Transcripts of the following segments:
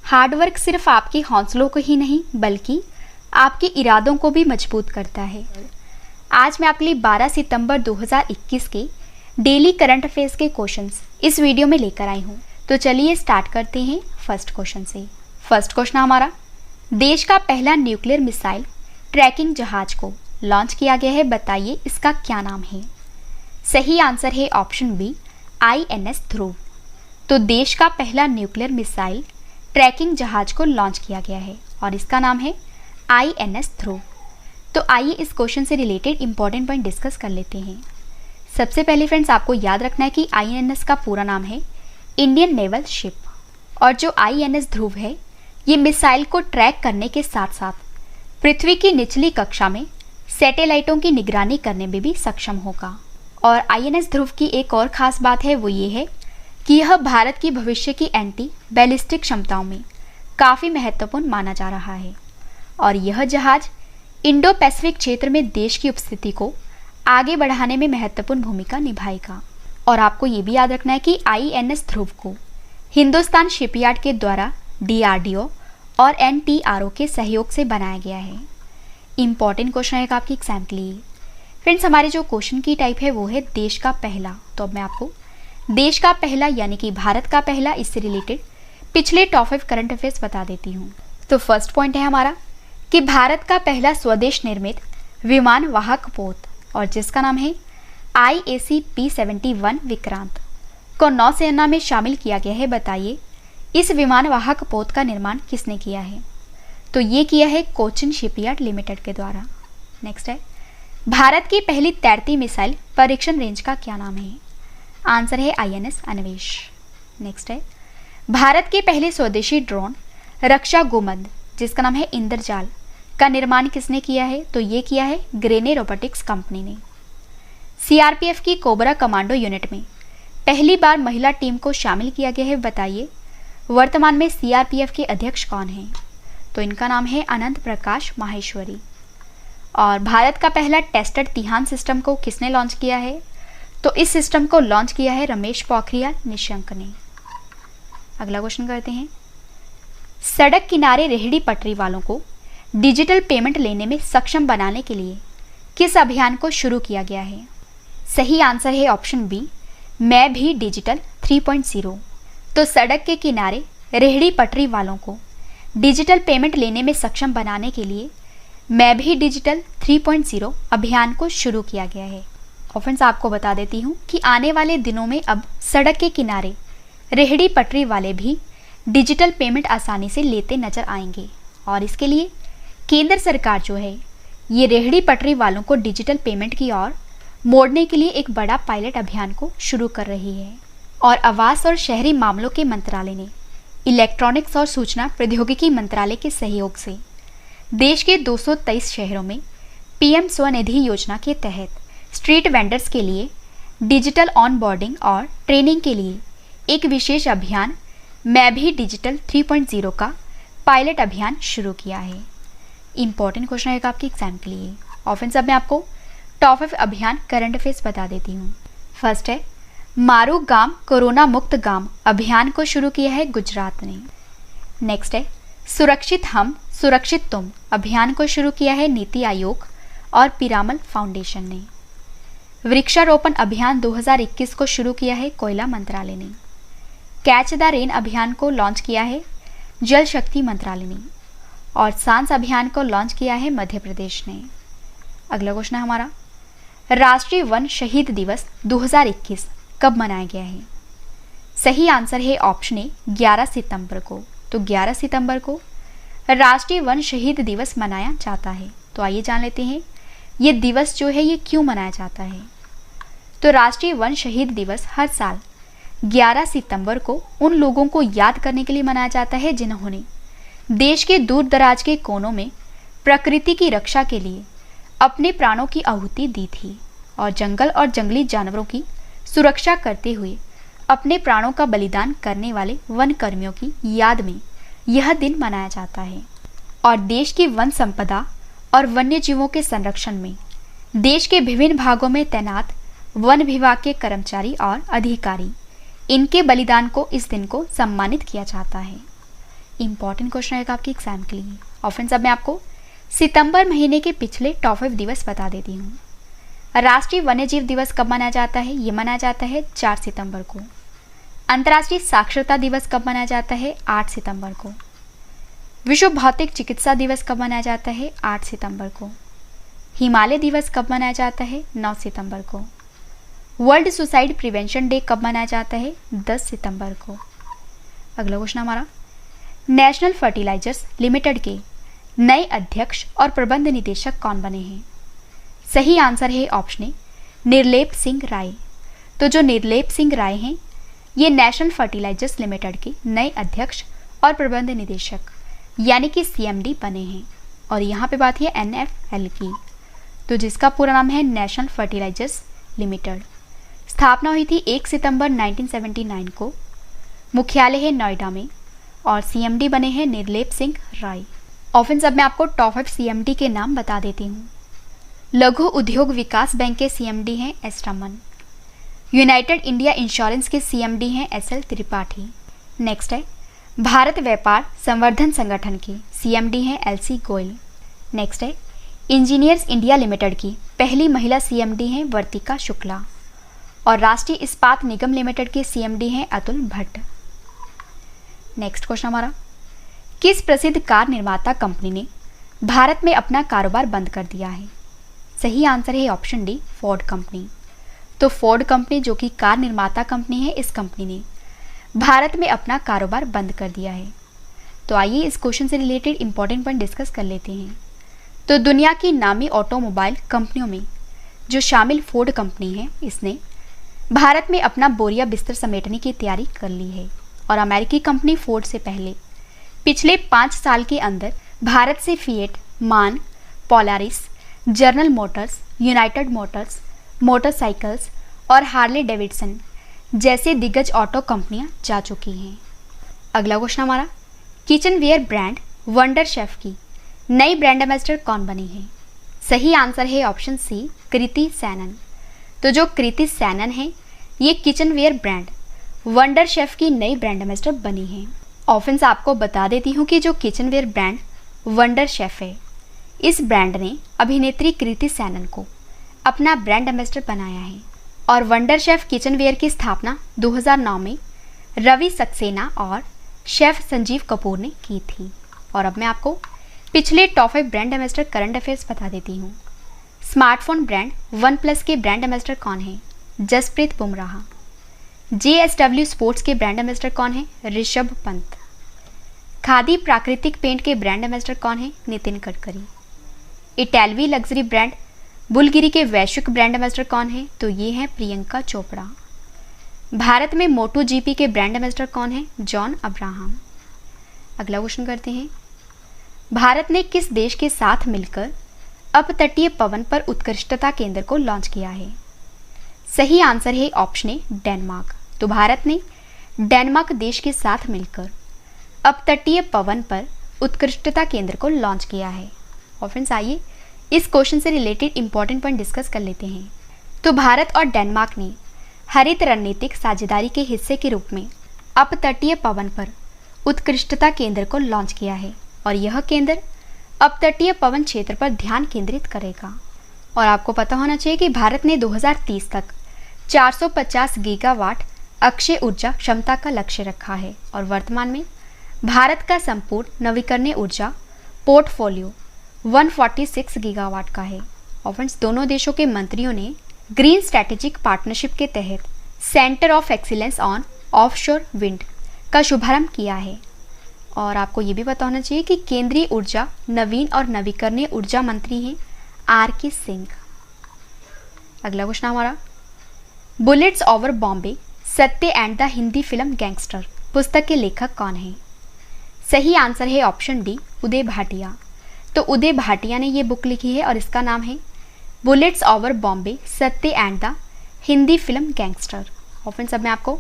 Hard work सिर्फ आपके हौसलों को ही नहीं बल्कि आपके इरादों को भी मजबूत करता है। आज मैं आपके लिए 12 सितंबर 2021 के डेली करंट अफेयर्स के क्वेश्चंस इस वीडियो में लेकर आई हूँ। तो चलिए स्टार्ट करते हैं फर्स्ट क्वेश्चन से। फर्स्ट क्वेश्चन हमारा, देश का पहला न्यूक्लियर मिसाइल ट्रैकिंग जहाज को लॉन्च किया गया है, बताइए इसका क्या नाम है। सही आंसर है ऑप्शन बी, INS ध्रुव। तो देश का पहला न्यूक्लियर मिसाइल ट्रैकिंग जहाज को लॉन्च किया गया है और इसका नाम है INS ध्रुव। तो आइए इस क्वेश्चन से रिलेटेड इंपॉर्टेंट पॉइंट डिस्कस कर लेते हैं। सबसे पहले फ्रेंड्स आपको याद रखना है कि INS का पूरा नाम है इंडियन नेवल शिप और जो INS ध्रुव है ये मिसाइल को ट्रैक करने के साथ साथ पृथ्वी की निचली कक्षा में सैटेलाइटों की निगरानी करने में भी सक्षम होगा। और INS ध्रुव की एक और खास बात है वो ये है कि यह भारत की भविष्य की एंटी बैलिस्टिक क्षमताओं में काफ़ी महत्वपूर्ण माना जा रहा है और यह जहाज इंडो पैसिफिक क्षेत्र में देश की उपस्थिति को आगे बढ़ाने में महत्वपूर्ण भूमिका निभाएगा। और आपको ये भी याद रखना है कि INS ध्रुव को हिंदुस्तान शिपयार्ड के द्वारा DRDO और NTRO के सहयोग से बनाया गया है। इंपॉर्टेंट क्वेश्चन है आपके एग्जाम के लिए। फ्रेंड्स हमारे जो क्वेश्चन की टाइप है वो है देश का पहला। तो अब मैं आपको देश का पहला यानी कि भारत का पहला इससे रिलेटेड पिछले टॉप 5 करंट अफेयर्स बता देती हूँ। तो फर्स्ट पॉइंट है हमारा कि भारत का पहला स्वदेश निर्मित विमान वाहक पोत और जिसका नाम है IAC P-71 विक्रांत को नौसेना में शामिल किया गया है, बताइए इस विमान वाहक पोत का निर्माण किसने किया है। तो ये किया है कोचिन शिपयार्ड लिमिटेड के द्वारा। नेक्स्ट है, भारत की पहली तैरती मिसाइल परीक्षण रेंज का क्या नाम है। आंसर है INS अन्वेष। नेक्स्ट है, भारत के पहले स्वदेशी ड्रोन रक्षा गुमंद जिसका नाम है इंद्रजाल का निर्माण किसने किया है। तो ये किया है ग्रेने रोबोटिक्स कंपनी ने। CRPF की कोबरा कमांडो यूनिट में पहली बार महिला टीम को शामिल किया गया है, बताइए वर्तमान में CRPF के अध्यक्ष कौन हैं। तो इनका नाम है अनंत प्रकाश माहेश्वरी। और भारत का पहला टेस्टेड तिहान सिस्टम को किसने लॉन्च किया है। तो इस सिस्टम को लॉन्च किया है रमेश पोखरियाल निशंक ने। अगला क्वेश्चन करते हैं, सड़क किनारे रेहड़ी पटरी वालों को डिजिटल पेमेंट लेने में सक्षम बनाने के लिए किस अभियान को शुरू किया गया है। सही आंसर है ऑप्शन बी, मैं भी डिजिटल 3.0। तो सड़क के किनारे रेहड़ी पटरी वालों को डिजिटल पेमेंट लेने में सक्षम बनाने के लिए मैं भी डिजिटल 3.0 अभियान को शुरू किया गया है। और फ्रेंड्स आपको बता देती हूँ कि आने वाले दिनों में अब सड़क के किनारे रेहड़ी पटरी वाले भी डिजिटल पेमेंट आसानी से लेते नजर आएंगे और इसके लिए केंद्र सरकार जो है ये रेहड़ी पटरी वालों को डिजिटल पेमेंट की ओर मोड़ने के लिए एक बड़ा पायलट अभियान को शुरू कर रही है। और आवास और शहरी मामलों के मंत्रालय ने इलेक्ट्रॉनिक्स और सूचना प्रौद्योगिकी मंत्रालय के सहयोग से देश के 223 शहरों में PM स्वनिधि योजना के तहत स्ट्रीट वेंडर्स के लिए डिजिटल ऑनबोर्डिंग और ट्रेनिंग के लिए एक विशेष अभियान मैं भी डिजिटल 3.0 का पायलट अभियान शुरू किया है। इंपॉर्टेंट क्वेश्चन है आपके एग्जाम के लिए। और फ्रेंड्स अब मैं आपको टॉप 5 अभियान करंट अफेयर्स बता देती हूँ। फर्स्ट है, मारू गाम कोरोना मुक्त गाम अभियान को शुरू किया है गुजरात ने। नेक्स्ट है, सुरक्षित हम सुरक्षित तुम अभियान को शुरू किया है नीति आयोग और पिरामल फाउंडेशन ने। वृक्षारोपण अभियान 2021 को शुरू किया है कोयला मंत्रालय ने। कैच द रेन अभियान को लॉन्च किया है जल शक्ति मंत्रालय ने। और सांस अभियान को लॉन्च किया है मध्य प्रदेश ने। अगला क्वेश्चन है हमारा, राष्ट्रीय वन शहीद दिवस 2021 कब मनाया गया है। सही आंसर है ऑप्शन ए 11 सितंबर को। तो 11 सितंबर को राष्ट्रीय वन शहीद दिवस मनाया जाता है। तो आइए जान लेते हैं ये दिवस जो है ये क्यों मनाया जाता है। तो राष्ट्रीय वन शहीद दिवस हर साल 11 सितंबर को उन लोगों को याद करने के लिए मनाया जाता है जिन्होंने देश के दूर दराज के कोनों में प्रकृति की रक्षा के लिए अपने प्राणों की आहुति दी थी और जंगल और जंगली जानवरों की सुरक्षा करते हुए अपने प्राणों का बलिदान करने वाले वन कर्मियों की याद में यह दिन मनाया जाता है। और देश की वन संपदा और वन्य जीवों के संरक्षण में देश के विभिन्न भागों में तैनात वन विभाग के कर्मचारी और अधिकारी इनके बलिदान को इस दिन को सम्मानित किया जाता है। इंपॉर्टेंट क्वेश्चन रहेगा आपके एग्जाम के लिए। और फ्रेंड्स अब मैं आपको सितंबर महीने के पिछले टॉप 5 दिवस बता देती हूँ। राष्ट्रीय वन्यजीव दिवस कब मनाया जाता है? ये मनाया जाता है 4 सितंबर को। अंतर्राष्ट्रीय साक्षरता दिवस कब मनाया जाता है? 8 सितंबर को। विश्व भौतिक चिकित्सा दिवस कब मनाया जाता है? 8 सितंबर को। हिमालय दिवस कब मनाया जाता है? 9 सितंबर को। वर्ल्ड सुसाइड प्रिवेंशन डे कब मनाया जाता है? 10 सितंबर को। अगला क्वेश्चन हमारा, नेशनल फर्टिलाइजर्स लिमिटेड के नए अध्यक्ष और प्रबंध निदेशक कौन बने हैं? सही आंसर है ऑप्शन ए, निर्लेप सिंह राय। तो जो निर्लेप सिंह राय हैं ये नेशनल फर्टिलाइजर्स लिमिटेड के नए अध्यक्ष और प्रबंध निदेशक यानी कि CMD बने हैं। और यहाँ पे बात है NFL की, तो जिसका पूरा नाम है नेशनल फर्टिलाइजर्स लिमिटेड। स्थापना हुई थी 1 सितंबर 1979 को। मुख्यालय है नोएडा में और CMD बने हैं निर्लेप सिंह राय। ऑफिस अब मैं आपको टॉप 5 CMD के नाम बता देती हूँ। लघु उद्योग विकास बैंक के CMD हैं S Raman. United India insurance के CMD हैं SL त्रिपाठी। नेक्स्ट है भारत व्यापार संवर्धन संगठन की CMD हैं LC गोयल। नेक्स्ट है इंजीनियर्स इंडिया लिमिटेड की पहली महिला CMD हैं वर्तिका शुक्ला। और राष्ट्रीय इस्पात निगम लिमिटेड के CMD हैं अतुल भट्ट। नेक्स्ट क्वेश्चन हमारा, किस प्रसिद्ध कार निर्माता कंपनी ने भारत में अपना कारोबार बंद कर दिया है? सही आंसर है ऑप्शन डी, फोर्ड कंपनी। तो फोर्ड कंपनी जो कि कार निर्माता कंपनी है, इस कंपनी ने भारत में अपना कारोबार बंद कर दिया है। तो आइए इस क्वेश्चन से रिलेटेड इंपॉर्टेंट पॉइंट डिस्कस कर लेते हैं। तो दुनिया की नामी ऑटोमोबाइल कंपनियों में जो शामिल फोर्ड कंपनी है, इसने भारत में अपना बोरिया बिस्तर समेटने की तैयारी कर ली है। और अमेरिकी कंपनी फोर्ड से पहले पिछले 5 साल के अंदर भारत से फिएट, मान, Polaris, general Motors, United Motors, motorcycles और हार्ले डेविडसन जैसे दिग्गज ऑटो कंपनियां जा चुकी हैं। अगला क्वेश्चन हमारा, किचनवेयर ब्रांड वंडर शेफ की नई ब्रांड एम्बेसडर कौन बनी है? सही आंसर है ऑप्शन सी, कृति सैनन। तो जो कृति सैनन है ये किचनवेयर ब्रांड वंडर शेफ की नई ब्रांड एम्बेसडर बनी है। ऑफिस आपको बता देती हूँ कि जो किचनवेयर ब्रांड वंडर शेफ है, इस ब्रांड ने अभिनेत्री कृति सैनन को अपना ब्रांड एम्बेसडर बनाया है। और वंडर शेफ किचनवेयर की स्थापना 2009 में रवि सक्सेना और शेफ संजीव कपूर ने की थी। और अब मैं आपको पिछले top 5 brand ambassador current affairs बता देती हूँ। स्मार्टफोन ब्रांड OnePlus के ब्रांड एम्बेसडर कौन है? जसप्रीत बुमराह। JSW स्पोर्ट्स के ब्रांड एम्बेसडर कौन है? ऋषभ पंत। खादी प्राकृतिक पेंट के ब्रांड एम्बेसडर कौन है? नितिन गडकरी। इटैलवी लग्जरी ब्रांड बुलगिरी के वैश्विक ब्रांड एम्बेसडर कौन है? तो ये हैं प्रियंका चोपड़ा। भारत में MotoGP के ब्रांड एम्बेसडर कौन है? John Abraham. अगला क्वेश्चन करते हैं, भारत ने किस देश के साथ मिलकर अपतटीय पवन पर उत्कृष्टता केंद्र को लॉन्च किया है? सही आंसर है ऑप्शन ए, डेनमार्क। तो भारत ने डेनमार्क देश के साथ मिलकर अपतटीय पवन पर उत्कृष्टता केंद्र को लॉन्च किया है। और फ्रेंड्स आइए इस क्वेश्चन से रिलेटेड इंपॉर्टेंट पॉइंट डिस्कस कर लेते हैं। तो भारत और डेनमार्क ने हरित रणनीतिक साझेदारी के हिस्से के रूप में अपतटीय पवन पर उत्कृष्टता केंद्र को लॉन्च किया है। और यह केंद्र अपतटीय पवन क्षेत्र पर ध्यान केंद्रित करेगा। और आपको पता होना चाहिए कि भारत ने 2030 तक 450 गीगावाट अक्षय ऊर्जा क्षमता का लक्ष्य रखा है। और वर्तमान में भारत का संपूर्ण नवीकरणीय ऊर्जा पोर्टफोलियो 146 गीगावाट का है। और फ्रेंड्स दोनों देशों के मंत्रियों ने ग्रीन स्ट्रैटेजिक पार्टनरशिप के तहत centre of excellence on offshore wind का शुभारंभ किया है। और आपको ये भी पता होना चाहिए कि केंद्रीय ऊर्जा, नवीन और नवीकरणीय ऊर्जा मंत्री हैं R.K. सिंह। अगला क्वेश्चन हमारा, bullets over Bombay Satya and the Hindi film gangster पुस्तक के लेखक कौन है? सही आंसर है ऑप्शन डी, उदय भाटिया। तो उदय भाटिया ने ये बुक लिखी है और इसका नाम है bullets over Bombay Satya and the Hindi film gangster. और फ्रेंड्स अब मैं आपको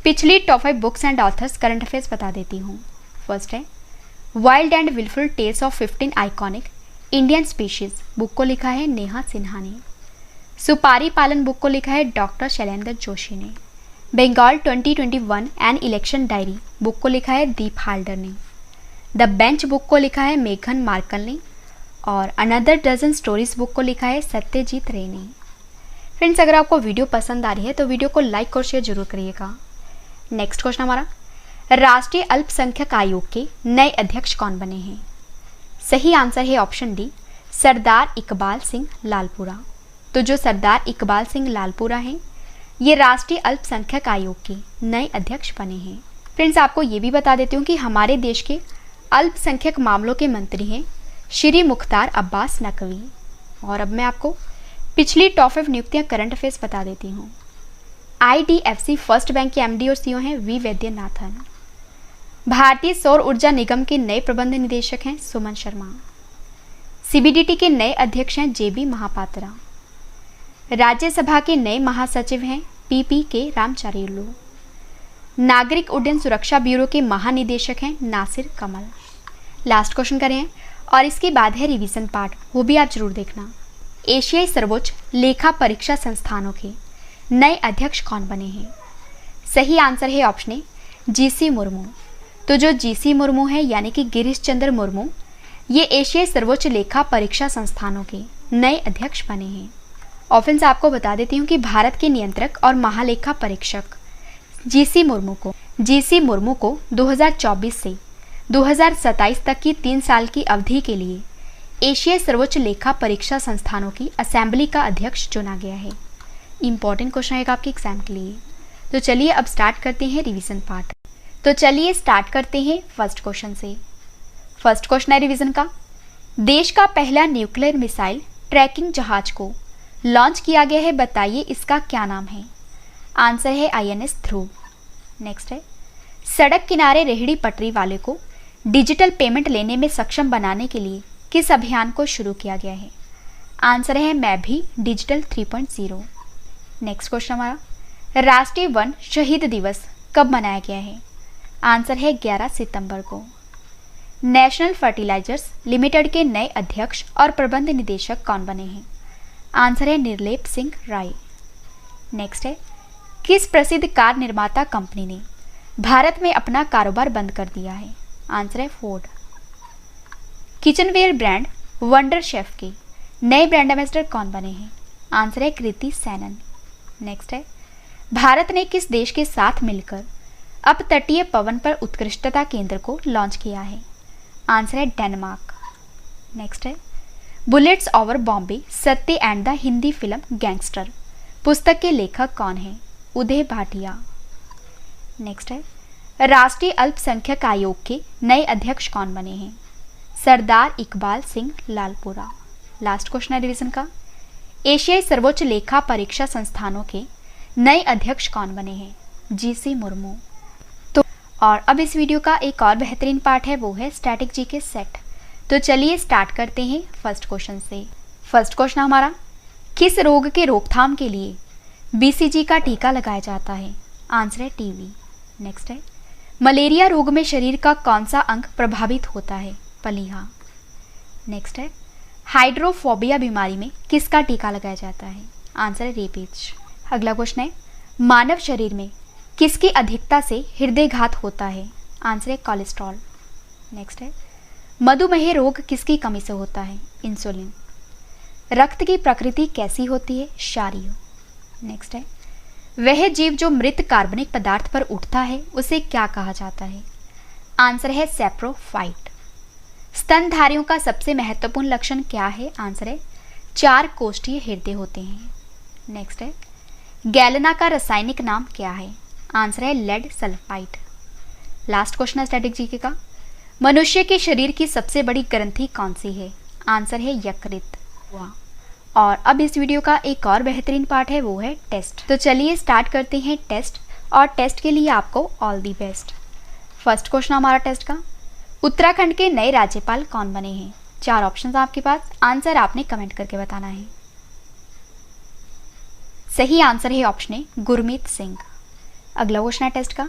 पिछली top 5 books and authors current affairs बता देती हूँ। फर्स्ट है wild and willful tales of 15 iconic Indian species book को लिखा है नेहा सिन्हा ने। सुपारी पालन बुक को लिखा है डॉक्टर शैलेंद्र जोशी ने। Bengal 2021 an election diary book को लिखा है दीप हाल्डर ने। द बेंच बुक को लिखा है मेघन मार्कल ने और अनदर डजन स्टोरीज बुक को लिखा है सत्यजीत रे ने। फ्रेंड्स, अगर आपको वीडियो पसंद आ रही है तो वीडियो को लाइक और शेयर जरूर करिएगा। नेक्स्ट क्वेश्चन हमारा, राष्ट्रीय अल्पसंख्यक आयोग के नए अध्यक्ष कौन बने हैं? सही आंसर है ऑप्शन डी, सरदार इकबाल सिंह लालपुरा। तो जो सरदार इकबाल सिंह लालपुरा हैं, ये राष्ट्रीय अल्पसंख्यक आयोग के नए अध्यक्ष बने हैं। फ्रेंड्स, आपको ये भी बता देती हूँ कि हमारे देश के अल्पसंख्यक मामलों के मंत्री हैं श्री मुख्तार अब्बास नकवी। और अब मैं आपको पिछली टॉप 5 नियुक्तियां करंट अफेयर्स बता देती हूँ। IDFC फर्स्ट बैंक के MD और CEO हैं वी वैद्यनाथन। भारतीय सौर ऊर्जा निगम के नए प्रबंध निदेशक हैं सुमन शर्मा। CBDT के नए अध्यक्ष हैं JB महापात्रा। राज्यसभा के नए महासचिव हैं PP के रामचारिलू। नागरिक उड्डयन सुरक्षा ब्यूरो के महानिदेशक हैं नासिर कमल। लास्ट क्वेश्चन करें और इसके बाद है रिवीजन पार्ट, वो भी आप जरूर देखना। एशियाई सर्वोच्च लेखा परीक्षा संस्थानों के नए अध्यक्ष कौन बने हैं? सही आंसर है ऑप्शन ए, GC मुर्मू। तो जो GC मुर्मू है यानी कि गिरीश चंद्र मुर्मू, ये एशियाई सर्वोच्च लेखा परीक्षा संस्थानों के नए अध्यक्ष बने हैं। और फ्रेंड्स, आपको बता देती हूँ कि भारत के नियंत्रक और महालेखा परीक्षक GC मुर्मू को 2024 से 2027 तक की 3 साल की अवधि के लिए एशियाई सर्वोच्च लेखा परीक्षा संस्थानों की असेंबली का अध्यक्ष चुना गया है। इंपॉर्टेंट क्वेश्चन है आपके एग्जाम के लिए। तो चलिए अब स्टार्ट करते हैं रिवीजन पार्ट। तो चलिए स्टार्ट करते हैं फर्स्ट क्वेश्चन से। फर्स्ट क्वेश्चन है रिवीजन का, देश का पहला न्यूक्लियर मिसाइल ट्रैकिंग जहाज को लॉन्च किया गया है, बताइए इसका क्या नाम है? आंसर है INS ध्रुव। नेक्स्ट है, सड़क किनारे रेहड़ी पटरी वाले को डिजिटल पेमेंट लेने में सक्षम बनाने के लिए किस अभियान को शुरू किया गया है? आंसर है मैं भी डिजिटल 3.0। नेक्स्ट क्वेश्चन हमारा, राष्ट्रीय वन शहीद दिवस कब मनाया गया है? आंसर है 11 सितंबर को। नेशनल फर्टिलाइजर्स लिमिटेड के नए अध्यक्ष और प्रबंध निदेशक कौन बने हैं? आंसर है निर्लेप सिंह राय। नेक्स्ट है, किस प्रसिद्ध कार निर्माता कंपनी ने भारत में अपना कारोबार बंद कर दिया है? आंसर है Ford. Kitchenware brand wonder chef के नए ब्रांड एम्बेसडर कौन बने हैं? आंसर है कृति सैनन। नेक्स्ट है, भारत ने किस देश के साथ मिलकर अपतटीय पवन पर उत्कृष्टता केंद्र को लॉन्च किया है? आंसर है डेनमार्क। नेक्स्ट है, bullets over Bombay Satya and the Hindi film gangster पुस्तक के लेखक कौन हैं? उदय भाटिया। नेक्स्ट है, राष्ट्रीय अल्पसंख्यक आयोग के नए अध्यक्ष कौन बने हैं? सरदार इकबाल सिंह लालपुरा। लास्ट क्वेश्चन है रिवीजन का, एशियाई सर्वोच्च लेखा परीक्षा संस्थानों के नए अध्यक्ष कौन बने हैं? GC मुर्मू। तो और अब इस वीडियो का एक और बेहतरीन पार्ट है, वो है स्टैटिक GK सेट। तो चलिए स्टार्ट करते हैं फर्स्ट क्वेश्चन से। फर्स्ट क्वेश्चन हमारा, किस रोग के रोकथाम के लिए BCG का टीका लगाया जाता है? आंसर है TB। नेक्स्ट है, मलेरिया रोग में शरीर का कौन सा अंग प्रभावित होता है? पलीहा। नेक्स्ट है, हाइड्रोफोबिया बीमारी में किसका टीका लगाया जाता है? आंसर है रेबीज। अगला क्वेश्चन है, मानव शरीर में किसकी अधिकता से हृदयघात होता है? आंसर है कोलेस्ट्रॉल। नेक्स्ट है, मधुमेह रोग किसकी कमी से होता है? इंसुलिन। रक्त की प्रकृति कैसी होती है? क्षारीय। नेक्स्ट है, वह जीव जो मृत कार्बनिक पदार्थ पर उठता है उसे क्या कहा जाता है? आंसर है सैप्रोफाइट। स्तनधारियों का सबसे महत्वपूर्ण लक्षण क्या है? आंसर है 4 कोष्ठीय हृदय होते हैं। नेक्स्ट है, गैलेना का रासायनिक नाम क्या है? आंसर है लेड सल्फाइड। लास्ट क्वेश्चन है स्टैटिक जीके का, मनुष्य के शरीर की सबसे बड़ी ग्रंथि कौन सी है? आंसर है यकृत। और अब इस वीडियो का एक और बेहतरीन पार्ट है, वो है टेस्ट। तो चलिए स्टार्ट करते हैं टेस्ट, और टेस्ट के लिए आपको all the best. First question हमारा टेस्ट का, उत्तराखंड के नए राज्यपाल कौन बने हैं? 4 ऑप्शंस आपके पास, आंसर आपने कमेंट करके बताना है। सही आंसर है ऑप्शन ए गुरमीत सिंह। अगला क्वेश्चन है टेस्ट का,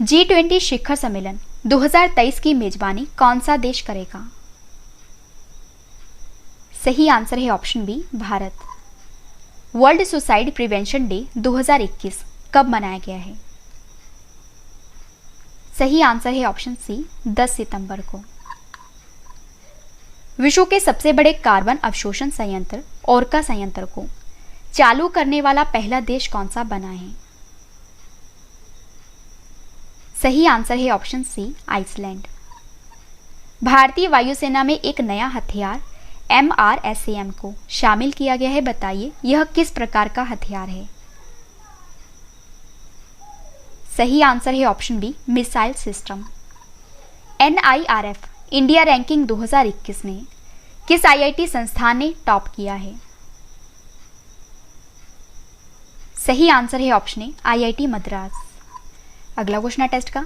G20 शिखर सम्मेलन 2023 की मेजबानी कौन सा देश करेगा? सही आंसर है option B Bharat. World suicide prevention day 2021 कब मनाया गया है? सही आंसर है ऑप्शन सी 10 सितंबर को। विश्व के सबसे बड़े कार्बन अवशोषण संयंत्र ओरका संयंत्र को चालू करने वाला पहला देश कौन सा बना है? सही आंसर है ऑप्शन सी आइसलैंड। भारतीय वायुसेना में एक नया हथियार MRSAM को शामिल किया गया है, बताइए यह किस प्रकार का हथियार है? सही आंसर है option B missile system. NIRF India ranking 2021 में किस IIT संस्थान ने टॉप किया है? सही आंसर है ऑप्शन ए IIT मद्रास। अगला क्वेश्चन है टेस्ट का।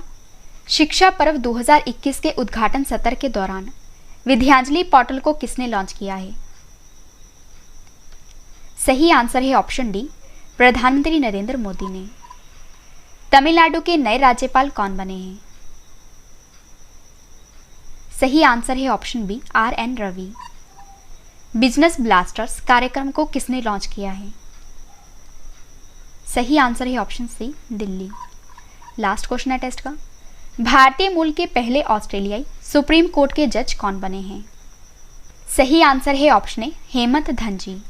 शिक्षा पर्व 2021 के उद्घाटन सत्र के दौरान विद्यांजलि पोर्टल को किसने लॉन्च किया है? सही आंसर है ऑप्शन डी प्रधानमंत्री नरेंद्र मोदी ने। तमिलनाडु के नए राज्यपाल कौन बने हैं? सही आंसर है option B RN Ravi. Business blasters कार्यक्रम को किसने लॉन्च किया है? सही आंसर है option C Delhi. Last question है टेस्ट का। भारतीय मूल के पहले ऑस्ट्रेलियाई सुप्रीम कोर्ट के जज कौन बने हैं? सही आंसर है ऑप्शन ए हेमंत धनजी।